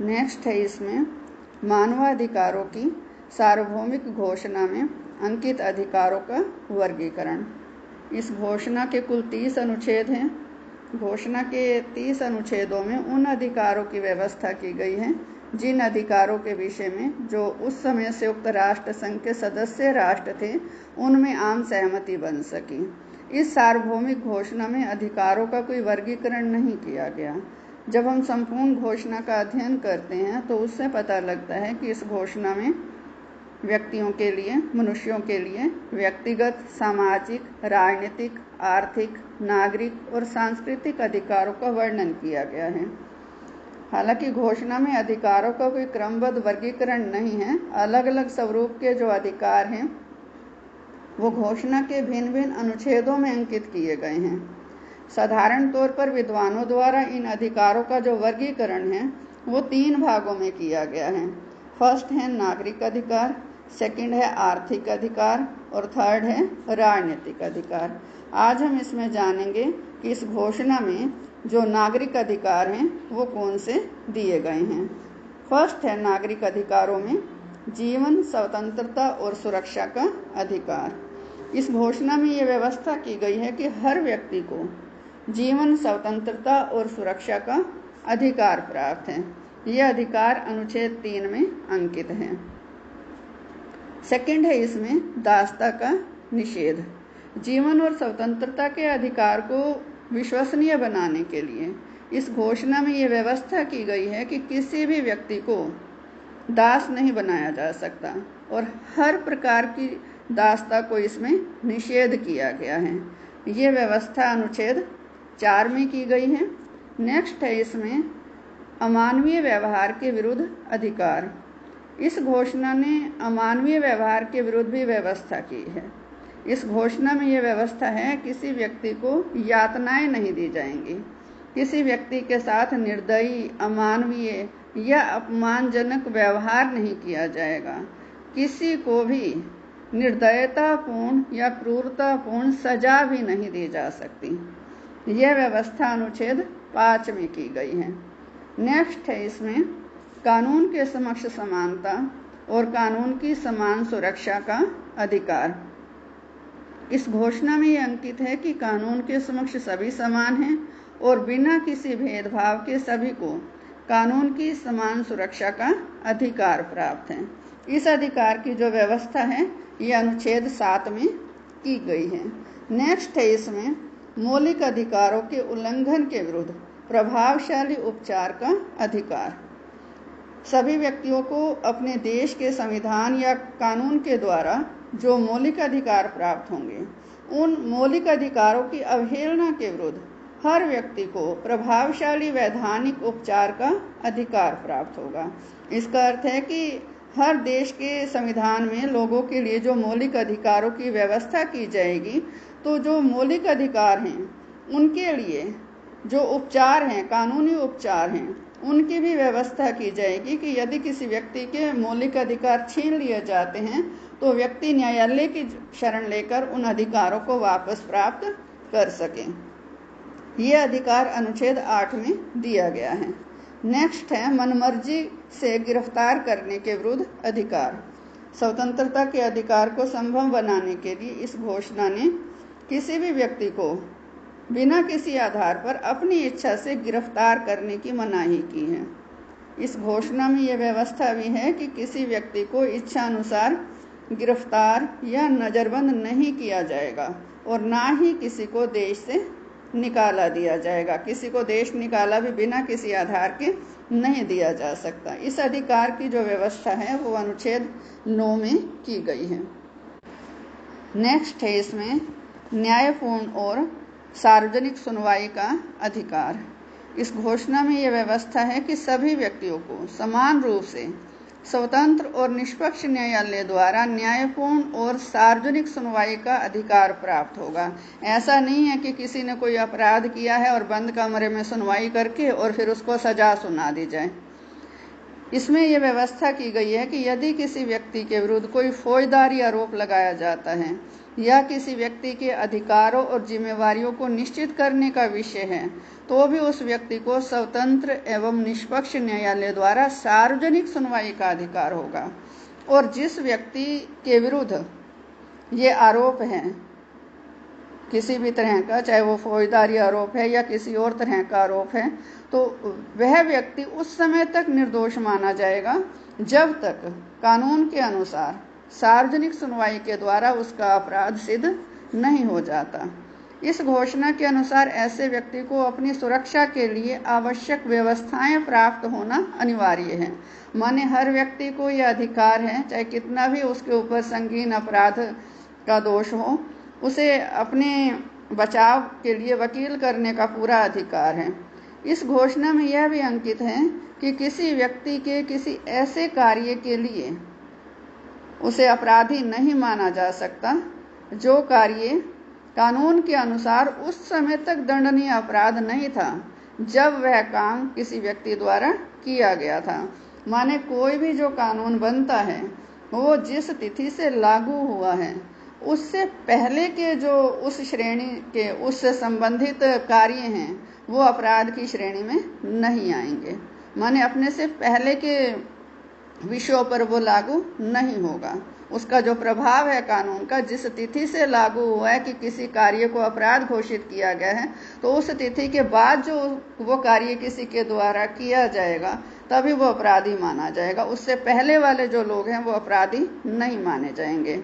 Next है इसमें मानवाधिकारों की सार्वभौमिक घोषणा में अंकित अधिकारों का वर्गीकरण। इस घोषणा के कुल 30 अनुच्छेद हैं। घोषणा के 30 अनुच्छेदों में उन अधिकारों की व्यवस्था की गई है जिन अधिकारों के विषय में जो उस समय संयुक्त राष्ट्र संघ के सदस्य राष्ट्र थे उनमें आम सहमति बन सकी। इस सार्वभौमिक घोषणा में अधिकारों का कोई वर्गीकरण नहीं किया गया। जब हम संपूर्ण घोषणा का अध्ययन करते हैं तो उससे पता लगता है कि इस घोषणा में व्यक्तियों के लिए, मनुष्यों के लिए व्यक्तिगत, सामाजिक, राजनीतिक, आर्थिक, नागरिक और सांस्कृतिक अधिकारों का वर्णन किया गया है। हालांकि घोषणा में अधिकारों का कोई क्रमबद्ध वर्गीकरण नहीं है। अलग अलग स्वरूप के जो अधिकार हैं वो घोषणा के भिन्न भिन्न अनुच्छेदों में अंकित किए गए हैं। साधारण तौर पर विद्वानों द्वारा इन अधिकारों का जो वर्गीकरण है वो 3 भागों में किया गया है। फर्स्ट है नागरिक अधिकार, सेकंड है आर्थिक अधिकार और थर्ड है राजनीतिक अधिकार। आज हम इसमें जानेंगे कि इस घोषणा में जो नागरिक अधिकार हैं वो कौन से दिए गए हैं। फर्स्ट है नागरिक अधिकारों में जीवन, स्वतंत्रता और सुरक्षा का अधिकार। इस घोषणा में ये व्यवस्था की गई है कि हर व्यक्ति को जीवन, स्वतंत्रता और सुरक्षा का अधिकार प्राप्त है। यह अधिकार अनुच्छेद 3 में अंकित है। सेकंड है इसमें दासता का निषेध। जीवन और स्वतंत्रता के अधिकार को विश्वसनीय बनाने के लिए इस घोषणा में यह व्यवस्था की गई है कि किसी भी व्यक्ति को दास नहीं बनाया जा सकता और हर प्रकार की दासता को इसमें निषेध किया गया है। ये व्यवस्था अनुच्छेद 4 में की गई है। नेक्स्ट है इसमें अमानवीय व्यवहार के विरुद्ध अधिकार। इस घोषणा ने अमानवीय व्यवहार के विरुद्ध भी व्यवस्था की है। इस घोषणा में यह व्यवस्था है किसी व्यक्ति को यातनाएं नहीं दी जाएंगी, किसी व्यक्ति के साथ निर्दयी, अमानवीय या अपमानजनक व्यवहार नहीं किया जाएगा, किसी को भी निर्दयतापूर्ण या क्रूरतापूर्ण सजा भी नहीं दी जा सकती। यह व्यवस्था अनुच्छेद 5 में की गई है। नेक्स्ट है इसमें कानून के समक्ष समानता और कानून की समान सुरक्षा का अधिकार। इस घोषणा में यह अंकित है कि कानून के समक्ष सभी समान हैं और बिना किसी भेदभाव के सभी को कानून की समान सुरक्षा का अधिकार प्राप्त है। इस अधिकार की जो व्यवस्था है यह अनुच्छेद 7 में की गई है। नेक्स्ट है इसमें मौलिक अधिकारों के उल्लंघन के विरुद्ध प्रभावशाली उपचार का अधिकार। सभी व्यक्तियों को अपने देश के संविधान या कानून के द्वारा जो मौलिक अधिकार प्राप्त होंगे उन मौलिक अधिकारों की अवहेलना के विरुद्ध हर व्यक्ति को प्रभावशाली वैधानिक उपचार का अधिकार प्राप्त होगा। इसका अर्थ है कि हर देश के संविधान में लोगों के लिए जो मौलिक अधिकारों की व्यवस्था की जाएगी तो जो मौलिक अधिकार हैं उनके लिए जो उपचार हैं, कानूनी उपचार हैं, उनकी भी व्यवस्था की जाएगी कि यदि किसी व्यक्ति के मौलिक अधिकार छीन लिए जाते हैं तो व्यक्ति न्यायालय की शरण लेकर उन अधिकारों को वापस प्राप्त कर सके। यह अधिकार अनुच्छेद 8 में दिया गया है। नेक्स्ट है मनमर्जी से गिरफ्तार करने के विरुद्ध अधिकार। स्वतंत्रता के अधिकार को संभव बनाने के लिए इस घोषणा ने किसी भी व्यक्ति को बिना किसी आधार पर अपनी इच्छा से गिरफ्तार करने की मनाही की है। इस घोषणा में यह व्यवस्था भी है कि किसी व्यक्ति को इच्छा अनुसार गिरफ्तार या नजरबंद नहीं किया जाएगा और ना ही किसी को देश से निकाला दिया जाएगा। किसी को देश निकाला भी बिना किसी आधार के नहीं दिया जा सकता। इस अधिकार की जो व्यवस्था है वो अनुच्छेद 9 में की गई है। नेक्स्ट है इसमें न्यायपूर्ण और सार्वजनिक सुनवाई का अधिकार। इस घोषणा में यह व्यवस्था है कि सभी व्यक्तियों को समान रूप से स्वतंत्र और निष्पक्ष न्यायालय द्वारा न्यायपूर्ण और सार्वजनिक सुनवाई का अधिकार प्राप्त होगा। ऐसा नहीं है कि किसी ने कोई अपराध किया है और बंद कमरे में सुनवाई करके और फिर उसको सजा सुना दी जाए। इसमें यह व्यवस्था की गई है कि यदि किसी व्यक्ति के विरुद्ध कोई फौजदारी आरोप लगाया जाता है या किसी व्यक्ति के अधिकारों और जिम्मेवारियों को निश्चित करने का विषय है, तो भी उस व्यक्ति को स्वतंत्र एवं निष्पक्ष न्यायालय द्वारा सार्वजनिक सुनवाई का अधिकार होगा। और जिस व्यक्ति के विरुद्ध ये आरोप है किसी भी तरह का, चाहे वो फौजदारी आरोप है या किसी और तरह का आरोप है, तो वह व्यक्ति उस समय तक निर्दोष माना जाएगा जब तक कानून के अनुसार सार्वजनिक सुनवाई के द्वारा उसका अपराध सिद्ध नहीं हो जाता। इस घोषणा के अनुसार ऐसे व्यक्ति को अपनी सुरक्षा के लिए आवश्यक व्यवस्थाएं प्राप्त होना अनिवार्य है। माने हर व्यक्ति को यह अधिकार है, चाहे कितना भी उसके ऊपर संगीन अपराध का दोष हो, उसे अपने बचाव के लिए वकील करने का पूरा अधिकार है। इस घोषणा में यह भी अंकित है कि किसी व्यक्ति के किसी ऐसे कार्य के लिए उसे अपराधी नहीं माना जा सकता जो कार्य कानून के अनुसार उस समय तक दंडनीय अपराध नहीं था जब वह काम किसी व्यक्ति द्वारा किया गया था। माने कोई भी जो कानून बनता है वो जिस तिथि से लागू हुआ है उससे पहले के जो उस श्रेणी के उससे संबंधित कार्य हैं वो अपराध की श्रेणी में नहीं आएंगे। माने अपने से पहले के विषयों पर वो लागू नहीं होगा। उसका जो प्रभाव है कानून का, जिस तिथि से लागू हुआ है कि किसी कार्य को अपराध घोषित किया गया है, तो उस तिथि के बाद जो वो कार्य किसी के द्वारा किया जाएगा तभी वो अपराधी माना जाएगा। उससे पहले वाले जो लोग हैं वो अपराधी नहीं माने जाएंगे।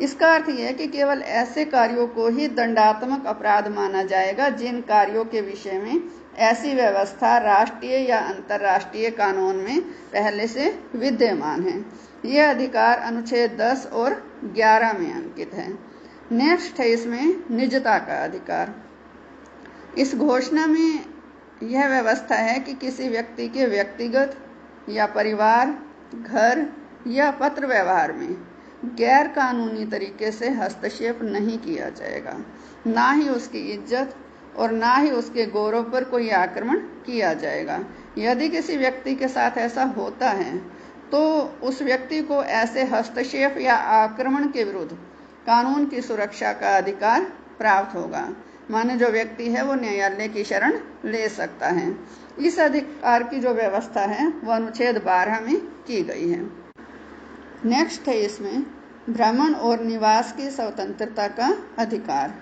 इसका अर्थ यह है कि केवल ऐसे कार्यों को ही दंडात्मक अपराध माना जाएगा जिन कार्यों के विषय में ऐसी व्यवस्था राष्ट्रीय या अंतर्राष्ट्रीय कानून में पहले से विद्यमान है। यह अधिकार अनुच्छेद 10 और 11 में अंकित है। नेक्स्ट है इसमें निजता का अधिकार। इस घोषणा में यह व्यवस्था है कि किसी व्यक्ति के व्यक्तिगत या परिवार, घर या पत्र व्यवहार में गैर कानूनी तरीके से हस्तक्षेप नहीं किया जाएगा, ना ही उसकी इज्जत और ना ही उसके गौरव पर कोई आक्रमण किया जाएगा। यदि किसी व्यक्ति के साथ ऐसा होता है तो उस व्यक्ति को ऐसे हस्तक्षेप या आक्रमण के विरुद्ध कानून की सुरक्षा का अधिकार प्राप्त होगा। माने जो व्यक्ति है वो न्यायालय की शरण ले सकता है। इस अधिकार की जो व्यवस्था है वो अनुच्छेद 12 में की गई है। नेक्स्ट है इसमें भ्रमण और निवास की स्वतंत्रता का अधिकार।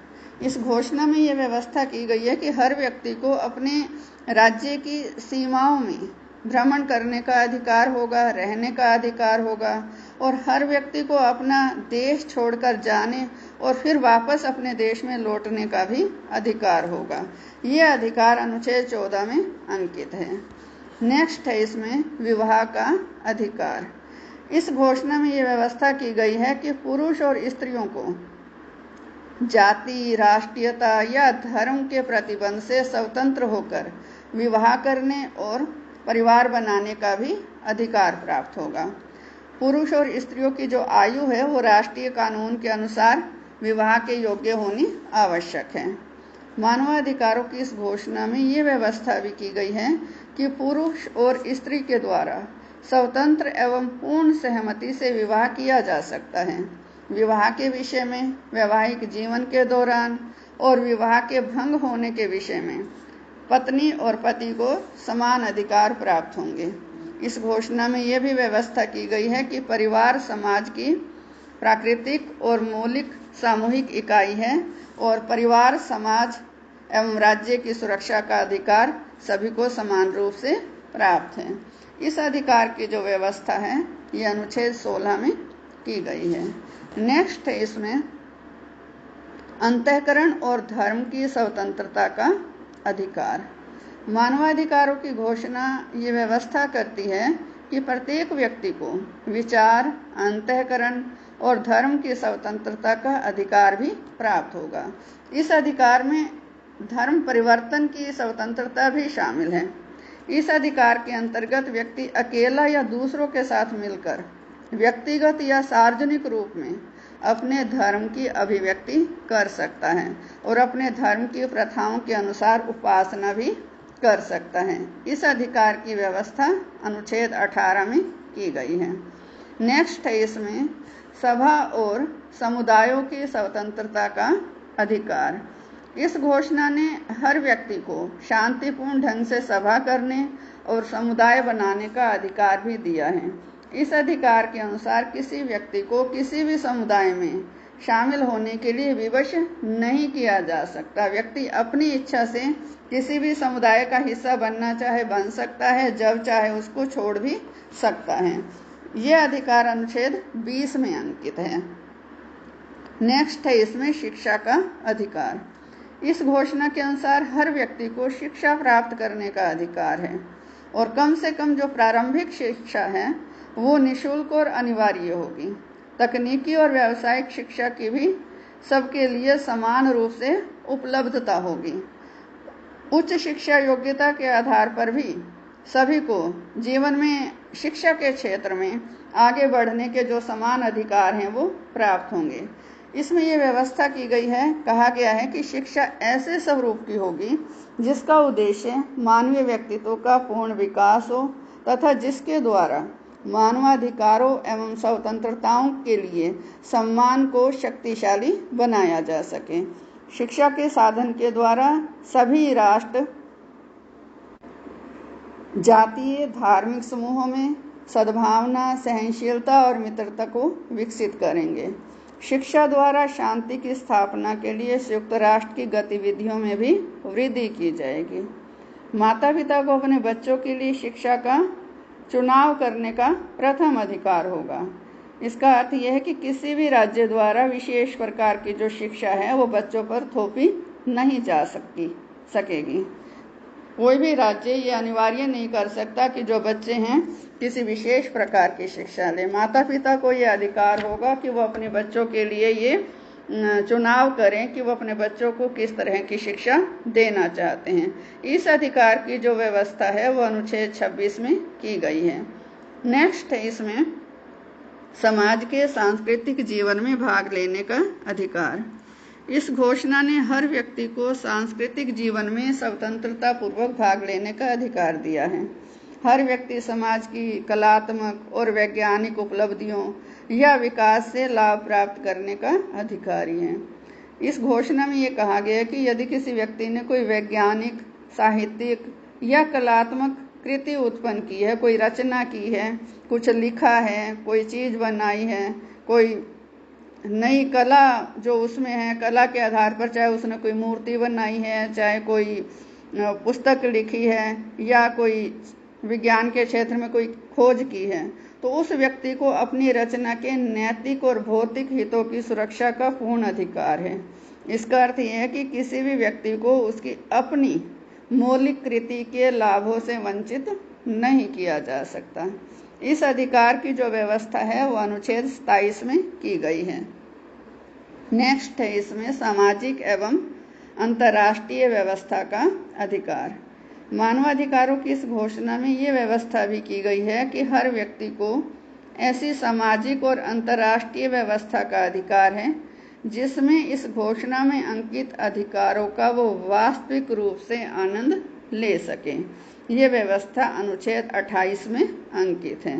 इस घोषणा में यह व्यवस्था की गई है कि हर व्यक्ति को अपने राज्य की सीमाओं में भ्रमण करने का अधिकार होगा, रहने का अधिकार होगा और हर व्यक्ति को अपना देश छोड़कर जाने और फिर वापस अपने देश में लौटने का भी अधिकार होगा। यह अधिकार अनुच्छेद 14 में अंकित है। नेक्स्ट है इसमें विवाह का अधिकार। इस घोषणा में यह व्यवस्था की गई है कि पुरुष और स्त्रियों को जाति, राष्ट्रीयता या धर्म के प्रतिबंध से स्वतंत्र होकर विवाह करने और परिवार बनाने का भी अधिकार प्राप्त होगा। पुरुष और स्त्रियों की जो आयु है वो राष्ट्रीय कानून के अनुसार विवाह के योग्य होनी आवश्यक है। मानवाधिकारों की इस घोषणा में ये व्यवस्था भी की गई है कि पुरुष और स्त्री के द्वारा स्वतंत्र एवं पूर्ण सहमति से विवाह किया जा सकता है। विवाह के विषय में, वैवाहिक जीवन के दौरान और विवाह के भंग होने के विषय में पत्नी और पति को समान अधिकार प्राप्त होंगे। इस घोषणा में यह भी व्यवस्था की गई है कि परिवार समाज की प्राकृतिक और मौलिक सामूहिक इकाई है और परिवार, समाज एवं राज्य की सुरक्षा का अधिकार सभी को समान रूप से प्राप्त है। इस अधिकार की जो व्यवस्था है ये अनुच्छेद 16 में की गई है। नेक्स्ट है इसमें अंतःकरण और धर्म की स्वतंत्रता का अधिकार। मानवाधिकारों की घोषणा ये व्यवस्था करती है कि प्रत्येक व्यक्ति को विचार, अंतःकरण और धर्म की स्वतंत्रता का अधिकार भी प्राप्त होगा। इस अधिकार में धर्म परिवर्तन की स्वतंत्रता भी शामिल है। इस अधिकार के अंतर्गत व्यक्ति अकेला या दूसरों के साथ मिलकर व्यक्तिगत या सार्वजनिक रूप में अपने धर्म की अभिव्यक्ति कर सकता है और अपने धर्म की प्रथाओं के अनुसार उपासना भी कर सकता है। इस अधिकार की व्यवस्था अनुच्छेद 18 में की गई है। नेक्स्ट है इसमें सभा और समुदायों की स्वतंत्रता का अधिकार। इस घोषणा ने हर व्यक्ति को शांतिपूर्ण ढंग से सभा करने और समुदाय बनाने का अधिकार भी दिया है। इस अधिकार के अनुसार किसी व्यक्ति को किसी भी समुदाय में शामिल होने के लिए विवश नहीं किया जा सकता। व्यक्ति अपनी इच्छा से किसी भी समुदाय का हिस्सा बनना चाहे बन सकता है, जब चाहे उसको छोड़ भी सकता है। यह अधिकार अनुच्छेद 20 में अंकित है। नेक्स्ट है इसमें शिक्षा का अधिकार। इस घोषणा के अनुसार हर व्यक्ति को शिक्षा प्राप्त करने का अधिकार है और कम से कम जो प्रारंभिक शिक्षा है वो निःशुल्क और अनिवार्य होगी। तकनीकी और व्यावसायिक शिक्षा की भी सबके लिए समान रूप से उपलब्धता होगी। उच्च शिक्षा योग्यता के आधार पर भी सभी को जीवन में शिक्षा के क्षेत्र में आगे बढ़ने के जो समान अधिकार हैं वो प्राप्त होंगे। इसमें ये व्यवस्था की गई है, कहा गया है कि शिक्षा ऐसे स्वरूप की होगी जिसका उद्देश्य मानवीय व्यक्तित्व का पूर्ण विकास हो तथा जिसके द्वारा मानवाधिकारों एवं स्वतंत्रताओं के लिए सम्मान को शक्तिशाली बनाया जा सके। शिक्षा के साधन के द्वारा सभी राष्ट्र जातीय धार्मिक समूहों में सद्भावना, सहनशीलता और मित्रता को विकसित करेंगे। शिक्षा द्वारा शांति की स्थापना के लिए संयुक्त राष्ट्र की गतिविधियों में भी वृद्धि की जाएगी। माता पिता को अपने बच्चों के लिए शिक्षा का चुनाव करने का प्रथम अधिकार होगा। इसका अर्थ यह है कि किसी भी राज्य द्वारा विशेष प्रकार की जो शिक्षा है वो बच्चों पर थोपी नहीं जा सकेगी। कोई भी राज्य ये अनिवार्य नहीं कर सकता कि जो बच्चे हैं किसी विशेष प्रकार की शिक्षा लें। माता पिता को ये अधिकार होगा कि वो अपने बच्चों के लिए ये चुनाव करें कि वो अपने बच्चों को किस तरह की शिक्षा देना चाहते हैं। इस अधिकार की जो व्यवस्था है वो अनुच्छेद 26 में की गई है। नेक्स्ट है इसमें समाज के सांस्कृतिक जीवन में भाग लेने का अधिकार। इस घोषणा ने हर व्यक्ति को सांस्कृतिक जीवन में स्वतंत्रता पूर्वक भाग लेने का अधिकार दिया है। हर व्यक्ति समाज की कलात्मक और वैज्ञानिक उपलब्धियों या विकास से लाभ प्राप्त करने का अधिकारी है। इस घोषणा में ये कहा गया है कि यदि किसी व्यक्ति ने कोई वैज्ञानिक, साहित्यिक या कलात्मक कृति उत्पन्न की है, कोई रचना की है, कुछ लिखा है, कोई चीज बनाई है, कोई नई कला जो उसमें है, कला के आधार पर चाहे उसने कोई मूर्ति बनाई है, चाहे कोई पुस्तक लिखी है या कोई विज्ञान के क्षेत्र में कोई खोज की है, तो उस व्यक्ति को अपनी रचना के नैतिक और भौतिक हितों की सुरक्षा का पूर्ण अधिकार है। इसका अर्थ यह है कि किसी भी व्यक्ति को उसकी अपनी मौलिक कृति के लाभों से वंचित नहीं किया जा सकता। इस अधिकार की जो व्यवस्था है वो अनुच्छेद 27 में की गई है। नेक्स्ट है इसमें सामाजिक एवं अंतर्राष्ट्रीय व्यवस्था का अधिकार। मानवाधिकारों की इस घोषणा में ये व्यवस्था भी की गई है कि हर व्यक्ति को ऐसी सामाजिक और अंतर्राष्ट्रीय व्यवस्था का अधिकार है जिसमें इस घोषणा में अंकित अधिकारों का वो वास्तविक रूप से आनंद ले सके। ये व्यवस्था अनुच्छेद 28 में अंकित है।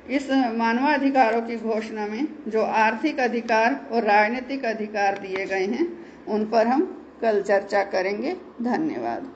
इस मानवाधिकारों की घोषणा में जो आर्थिक अधिकार और राजनीतिक अधिकार दिए गए हैं उन पर हम कल चर्चा करेंगे। धन्यवाद।